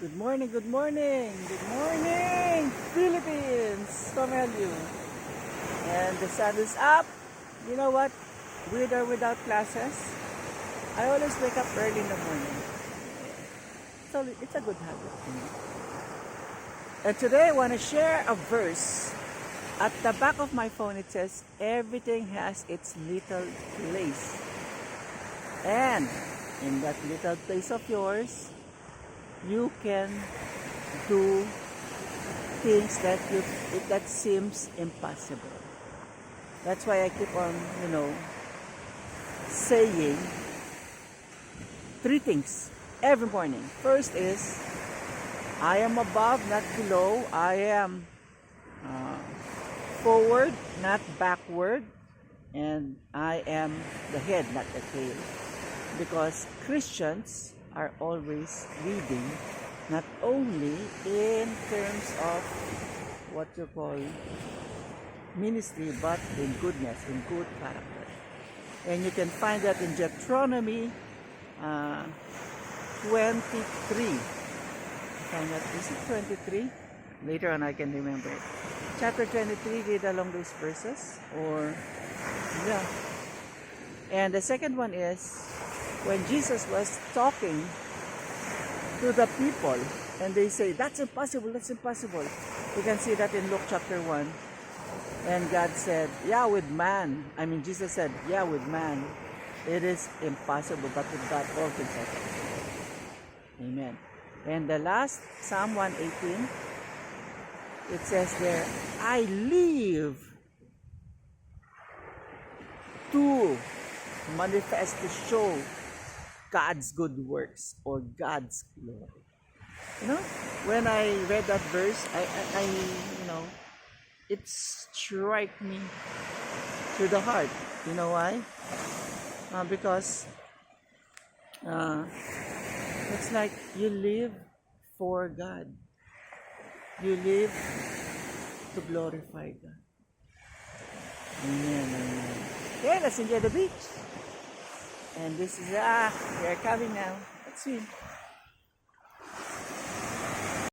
Good morning, good morning, good morning, Philippines! Tomelio. And the sun is up. You know what? With or without classes, I always wake up early in the morning. So it's a good habit. And today I want to share a verse. At the back of my phone it says, everything has its little place. And in that little place of yours, you can do things that seems impossible. That's why I keep on, saying three things every morning. First is, I am above, not below. I am forward, not backward. And I am the head, not the tail. Because Christians are always leading, not only in terms of what you call ministry, but in goodness, in good character. And you can find that in Deuteronomy 23. Is it 23? Later on I can remember it. Chapter 23, read along those verses. Yeah. And the second one is, when Jesus was talking to the people, and they say, that's impossible, that's impossible. You can see that in Luke chapter 1. And God said, Jesus said, with man, it is impossible, but with God, all things are possible. Amen. And the last, Psalm 118, it says there, I live to manifest, to show God's good works or God's glory. When I read that verse, it struck me to the heart. You know why? Because it's like you live for God. You live to glorify God. Amen, amen. Okay, let's enjoy the beach. And this is, we are coming now. Let's swim.